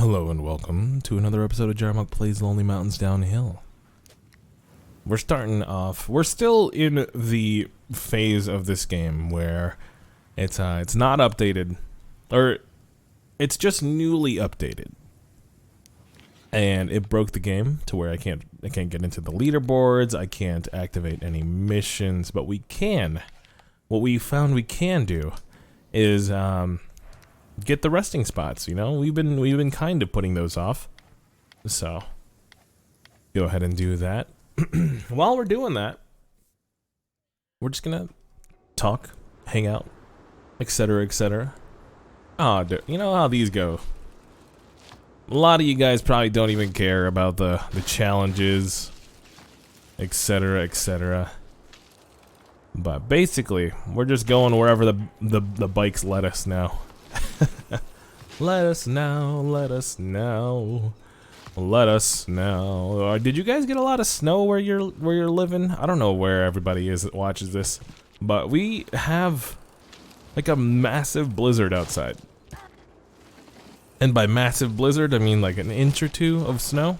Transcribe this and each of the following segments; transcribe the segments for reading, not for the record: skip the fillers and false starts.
Hello and welcome to another episode of Jarmuck Plays Lonely Mountains Downhill. We're starting off, we're still in the phase of this game where it's not updated, or it's just newly updated. And it broke the game to where I can't get into the leaderboards, I can't activate any missions, but we can. What we found we can do is get the resting spots, you know? We've been kind of putting those off. So go ahead and do that. While we're doing that, we're just gonna talk, hang out, etc., etc. Oh, you know how these go. A lot of you guys probably don't even care about the challenges, etc., etc. But basically, we're just going wherever the bikes let us now. Let us know, let us know, let us know. Did you guys get a lot of snow where you're living? I don't know where everybody is that watches this, but we have like a massive blizzard outside. And by massive blizzard, I mean like an inch or two of snow.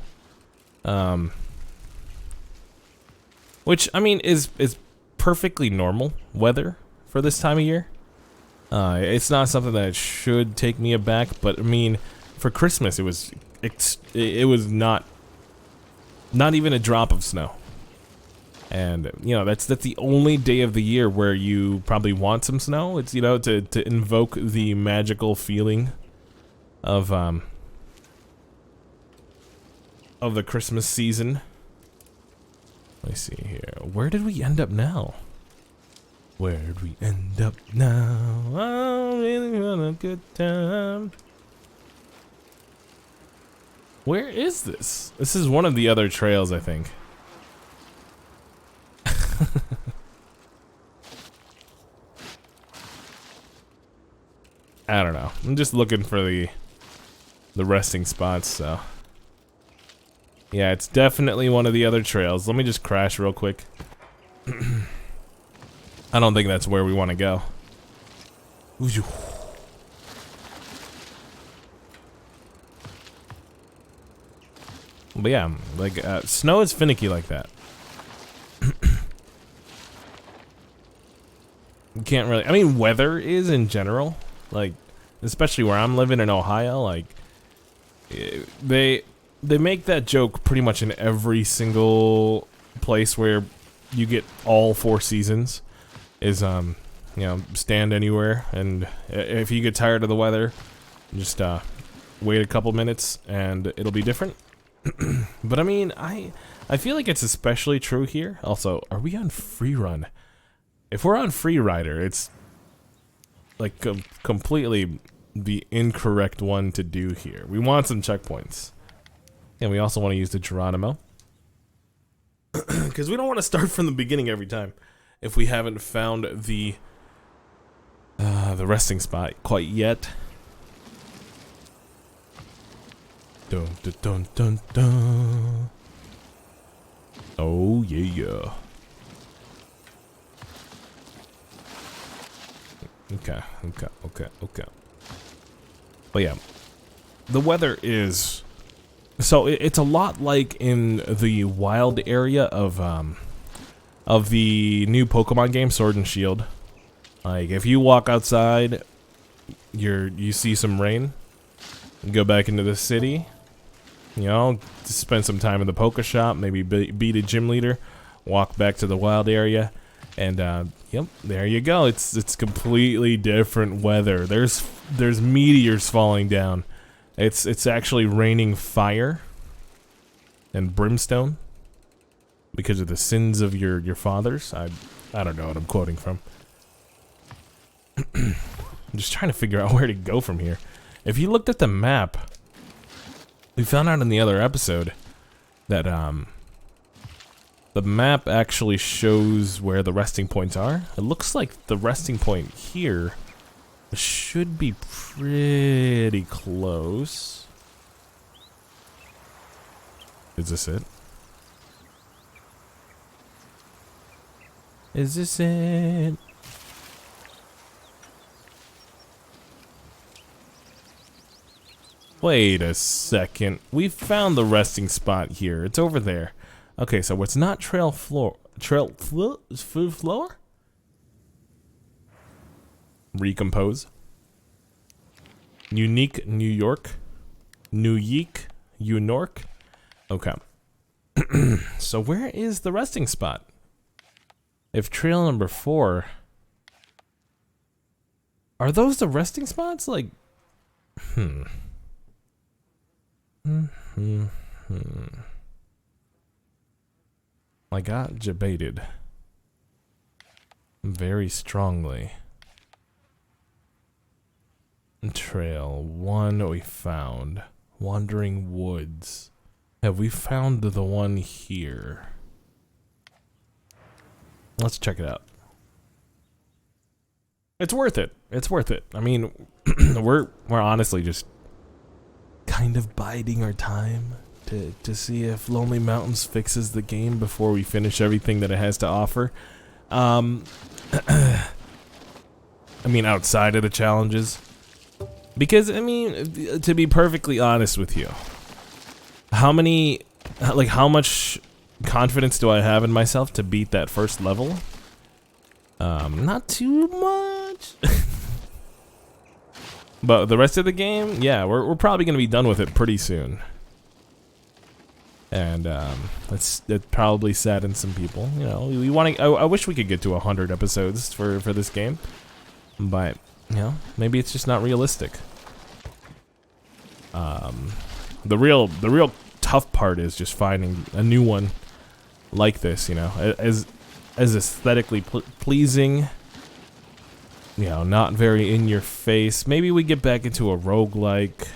Which I mean is perfectly normal weather for this time of year. It's not something that should take me aback, but I mean, for Christmas it was not even a drop of snow, and you know that's the only day of the year where you probably want some snow. It's, you know, to invoke the magical feeling of the Christmas season. Let me see here. Where did we end up now? Where'd we end up now? I'm really having a good time. Where is this? This is one of the other trails, I think. I don't know. I'm just looking for the resting spots, so. Yeah, it's definitely one of the other trails. Let me just crash real quick. I don't think that's where we want to go. But yeah, like, snow is finicky like that. You can't really, I mean, weather is in general, like, especially where I'm living in Ohio, like, they make that joke pretty much in every single place where you get all 4 seasons. Is you know, stand anywhere, and if you get tired of the weather, just wait a couple minutes and it'll be different. But I mean, I feel like it's especially true here. Also, are we on free run? If we're on free rider, it's like completely the incorrect one to do here. We want some checkpoints, and we also want to use the Geronimo because we don't want to start from the beginning every time if we haven't found the resting spot quite yet. Dun dun dun dun dun. Oh yeah. Okay. But yeah, the weather is so it's a lot like in the wild area of the new Pokemon game, Sword and Shield. Like, if you walk outside, you see some rain, you go back into the city, you know, spend some time in the Poke Shop, maybe beat a gym leader, walk back to the wild area, and yep, there you go. It's completely different weather. There's meteors falling down. It's actually raining fire and brimstone because of the sins of your fathers. I don't know what I'm quoting from. I'm just trying to figure out where to go from here. If you looked at the map, we found out in the other episode that the map actually shows where the resting points are. It looks like the resting point here should be pretty close. Is this it? Is this it? Wait a second. We found the resting spot here. It's over there. Okay, so it's not trail floor. Floor? Recompose. Unique New York. New Yeek. Unork. Okay. So where is the resting spot? If trail number 4... Are those the resting spots? Like... I got debated very strongly. Trail 1 we found. Wandering Woods. Have we found the one here? Let's check it out. It's worth it. It's worth it. I mean, we're honestly just kind of biding our time to see if Lonely Mountains fixes the game before we finish everything that it has to offer. I mean, outside of the challenges. Because, I mean, to be perfectly honest with you, how much confidence do I have in myself to beat that first level? Not too much. But the rest of the game, yeah, we're probably gonna be done with it pretty soon. And that probably saddens some people. You know, we want to. I wish we could get to 100 episodes for this game, but you know, maybe it's just not realistic. The real tough part is just finding a new one like this. You know, as aesthetically pleasing. You know, not very in your face. Maybe we get back into a roguelite,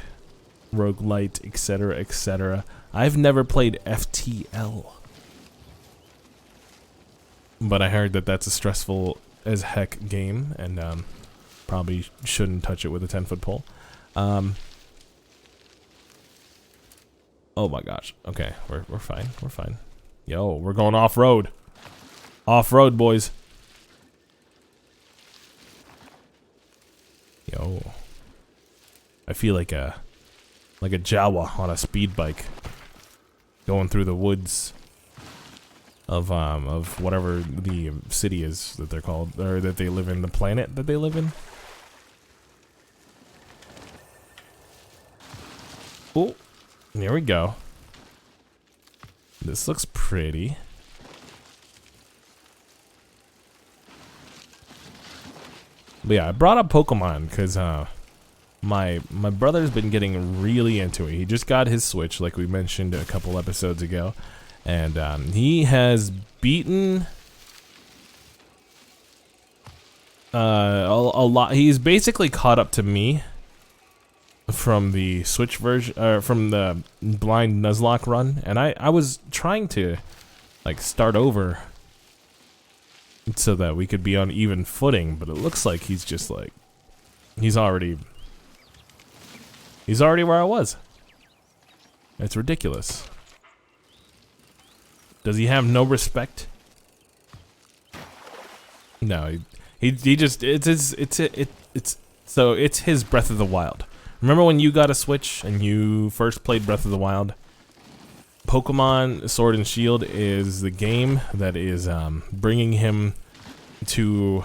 etc., etc. I've never played FTL, but I heard that that's a stressful as heck game, and probably shouldn't touch it with a 10-foot pole. Oh my gosh. Okay, we're fine. We're fine. Yo, we're going off road. Off road, boys. Yo, I feel like a Jawa on a speed bike, going through the woods of whatever the city is that they're called, or that they live in, the planet that they live in. Oh, there we go. This looks pretty. But yeah, I brought up Pokemon because my brother's been getting really into it. He just got his Switch, like we mentioned a couple episodes ago, and he has beaten a lot. He's basically caught up to me from the Switch version, from the blind Nuzlocke run, and I was trying to like start over so that we could be on even footing, but it looks like he's just like he's already where I was. It's ridiculous. Does he have no respect? No, he just it's his Breath of the Wild. Remember when you got a Switch and you first played Breath of the Wild? Pokemon Sword and Shield is the game that is bringing him to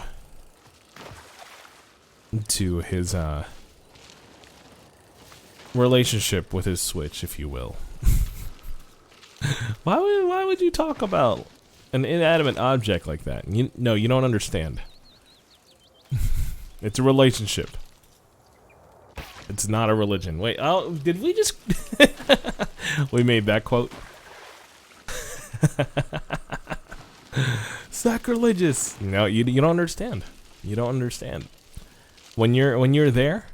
his relationship with his Switch, if you will. Why would you talk about an inanimate object like that? No, you don't understand. It's a relationship. It's not a religion. Wait, oh, did we just... We made that quote. Sacrilegious. No, you don't understand. You don't understand. When you're there,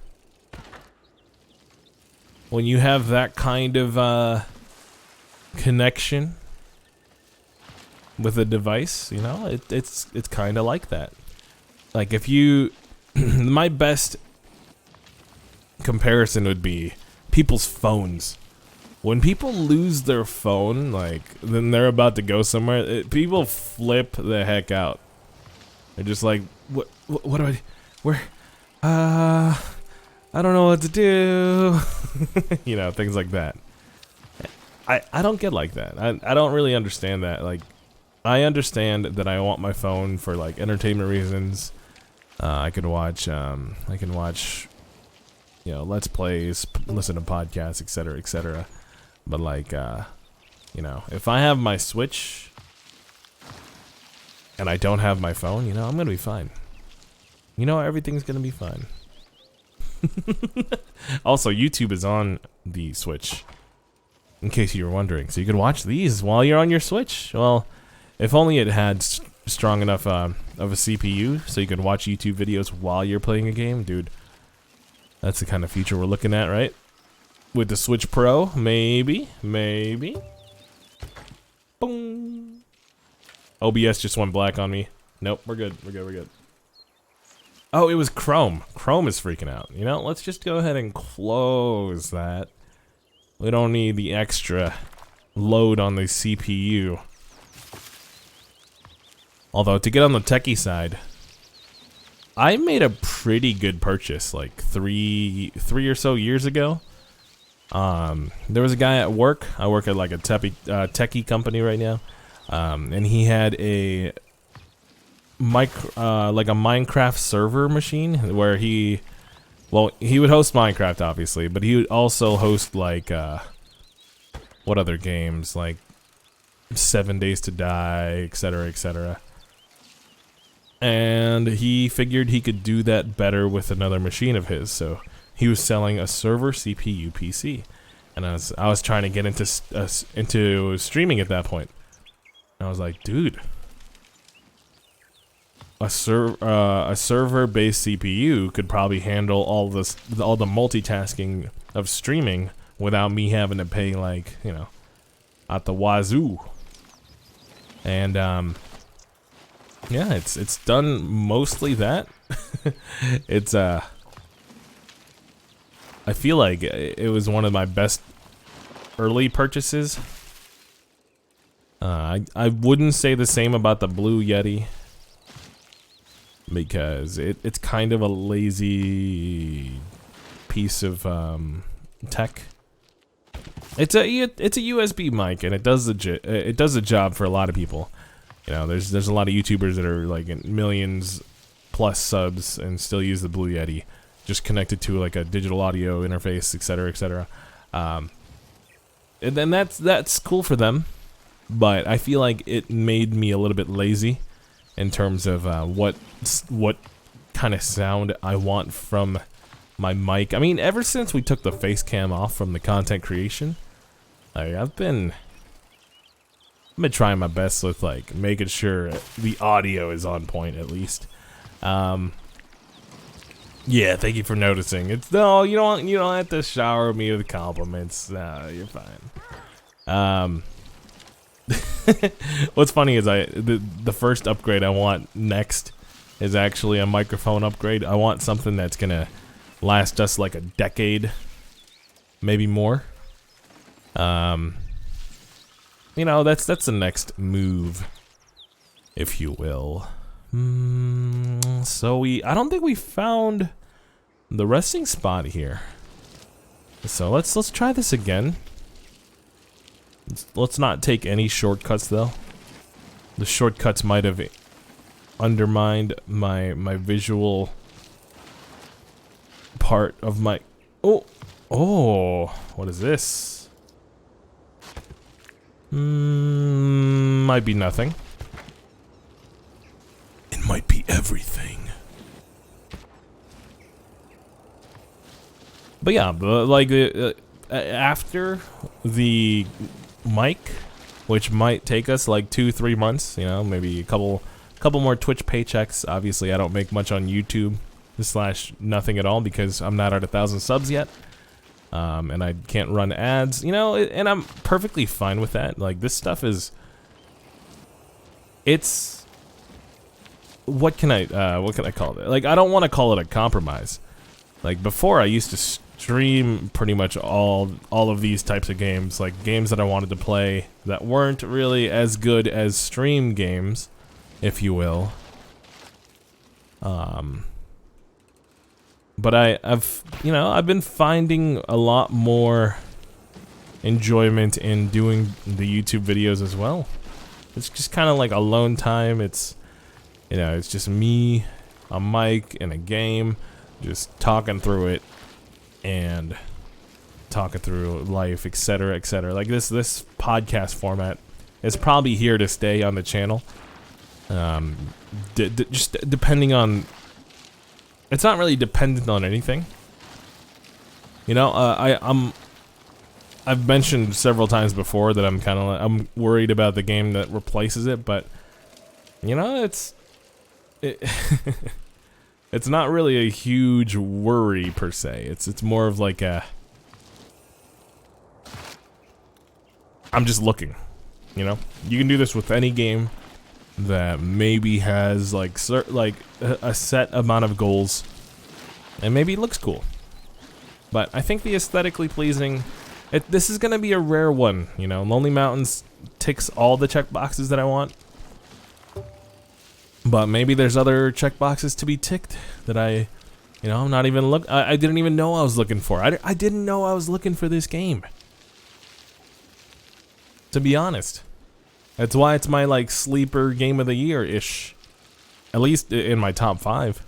when you have that kind of connection with a device, you know, it's kind of like that. Like if you, my best comparison would be people's phones. When people lose their phone, like, then they're about to go somewhere, people flip the heck out. They're just like, what do I, where, I don't know what to do. You know, things like that. I don't get like that. I don't really understand that. Like, I understand that I want my phone for like entertainment reasons. I can watch, you know, let's plays, listen to podcasts, etc., etc. But like, you know, if I have my Switch and I don't have my phone, you know, I'm gonna be fine. You know, everything's gonna be fine. Also, YouTube is on the Switch, in case you were wondering. So you can watch these while you're on your Switch. Well, if only it had strong enough of a CPU so you can watch YouTube videos while you're playing a game. Dude, that's the kind of future we're looking at, right? With the Switch Pro, maybe. Boom. OBS just went black on me. Nope, we're good. Oh, it was Chrome. Chrome is freaking out. You know, let's just go ahead and close that. We don't need the extra load on the CPU. Although, to get on the techie side, I made a pretty good purchase like three or so years ago. There was a guy at work. I work at like a techie company right now. And he had a like a Minecraft server machine where he would host Minecraft, obviously, but he would also host like what other games, like 7 Days to Die, etc., etc. And he figured he could do that better with another machine of his, so he was selling a server CPU PC, and I was trying to get into streaming at that point. And I was like, dude, a server-based CPU could probably handle all the multitasking of streaming without me having to pay, like, you know, at the wazoo. And yeah, it's done mostly that. It's I feel like it was one of my best early purchases. I wouldn't say the same about the Blue Yeti, because it's kind of a lazy piece of tech. It's a USB mic, and it does the job for a lot of people. You know, there's a lot of YouTubers that are like in millions plus subs and still use the Blue Yeti, just connected to like a digital audio interface, etc., etc. And then that's cool for them, but I feel like it made me a little bit lazy in terms of what kind of sound I want from my mic. I mean, ever since we took the face cam off from the content creation, I've been trying my best with like making sure the audio is on point at least. Yeah, thank you for noticing. No, you don't have to shower me with compliments. No, you're fine. What's funny is the first upgrade I want next is actually a microphone upgrade. I want something that's gonna last us like a decade, maybe more. You know, that's the next move, if you will. So I don't think we found the resting spot here. So let's try this again. Let's not take any shortcuts though. The shortcuts might have undermined my visual part of my. Oh, what is this? Might be nothing. It might be everything. But yeah, like after the mic, which might take us like 2-3 months, you know, maybe a couple more Twitch paychecks. Obviously, I don't make much on YouTube / nothing at all because I'm not at 1,000 subs yet. And I can't run ads, you know, and I'm perfectly fine with that. Like, this stuff is, it's, what can I call it? Like, I don't want to call it a compromise. Like, before I used to stream pretty much all of these types of games, like games that I wanted to play that weren't really as good as stream games, if you will. But I've been finding a lot more enjoyment in doing the YouTube videos as well. It's just kind of like alone time. It's just me, a mic, and a game, just talking through it and talking through life, etc., etc. Like this podcast format is probably here to stay on the channel. Just depending on. It's not really dependent on anything. I've mentioned several times before that I'm worried about the game that replaces it, but it's not really a huge worry per se. It's more of like I'm just looking. You can do this with any game that maybe has like a set amount of goals, and maybe it looks cool. But I think the aesthetically pleasing, this is gonna be a rare one. Lonely Mountains ticks all the checkboxes that I want, but maybe there's other checkboxes to be ticked that I'm not even I didn't even know I was looking for. I didn't know I was looking for this game, to be honest. That's why it's my like sleeper game of the year-ish. At least in my top 5.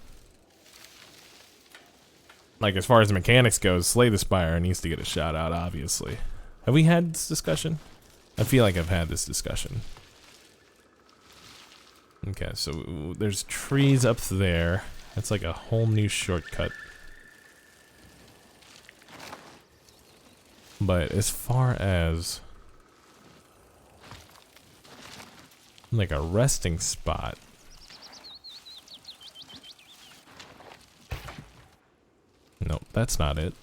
Like as far as the mechanics goes, Slay the Spire needs to get a shout out, obviously. Have we had this discussion? I feel like I've had this discussion. Okay, so there's trees up there. That's like a whole new shortcut. But as far as like a resting spot, nope, that's not it.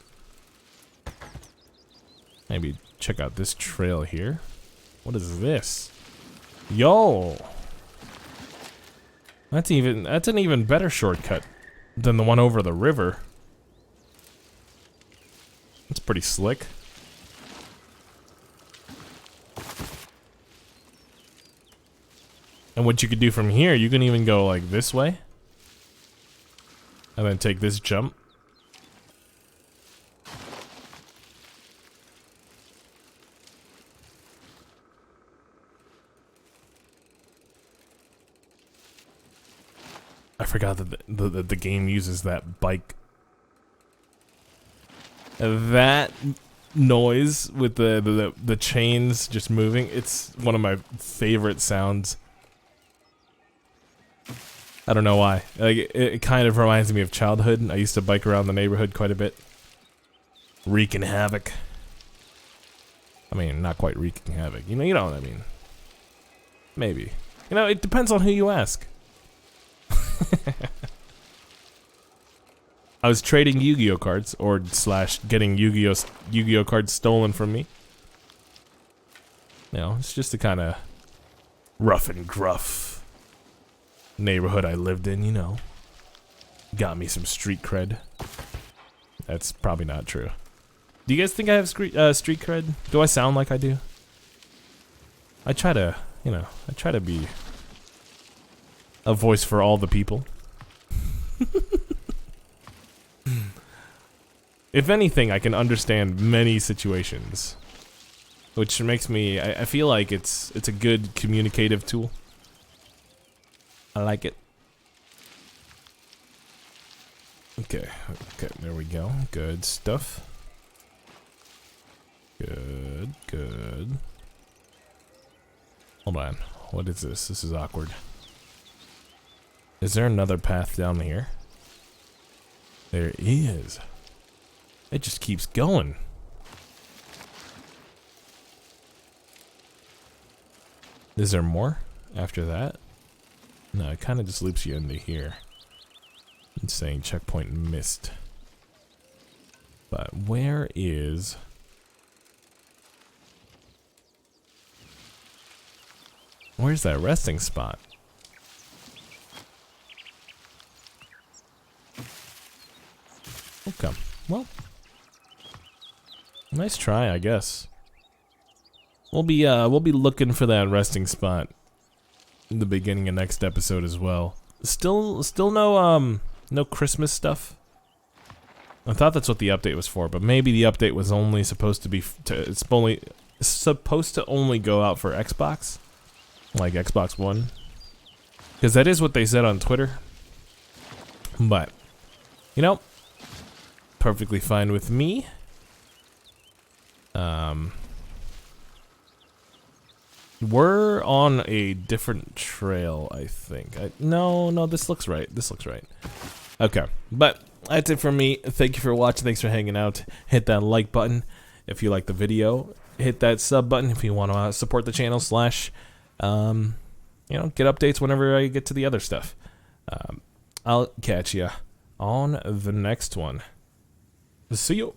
Maybe check out this trail here. What is this? Yo! That's an even better shortcut than the one over the river. It's pretty slick. And what you could do from here, you can even go like this way. And then take this jump. I forgot that the game uses that bike. That noise with the chains just moving, it's one of my favorite sounds. I don't know why. Like it kind of reminds me of childhood. I used to bike around the neighborhood quite a bit, wreaking havoc. I mean, not quite wreaking havoc. You know what I mean. Maybe. It depends on who you ask. I was trading Yu-Gi-Oh cards, or / getting Yu-Gi-Oh cards stolen from me. It's just the kind of rough and gruff neighborhood I lived in, Got me some street cred. That's probably not true. Do you guys think I have street cred? Do I sound like I do? I try to be a voice for all the people. If anything, I can understand many situations, which makes me, I feel like it's a good communicative tool. I like it. Okay, there we go. Good stuff. Good. Hold on. What is this? This is awkward. Is there another path down here? There is. It just keeps going. Is there more after that? No, it kind of just loops you into here. It's saying checkpoint missed. But where is... Where's that resting spot? Okay, well, nice try, I guess. We'll be looking for that resting spot in the beginning of next episode as well. Still no Christmas stuff. I thought that's what the update was for, but maybe the update was only supposed to be it's only supposed to only go out for Xbox, like Xbox One, because that is what they said on Twitter. But you know, perfectly fine with me. We're on a different trail, I think. No, this looks right. This looks right. Okay, but that's it for me. Thank you for watching. Thanks for hanging out. Hit that like button if you like the video. Hit that sub button if you want to support the channel / you know, get updates whenever I get to the other stuff. I'll catch ya on the next one. See you.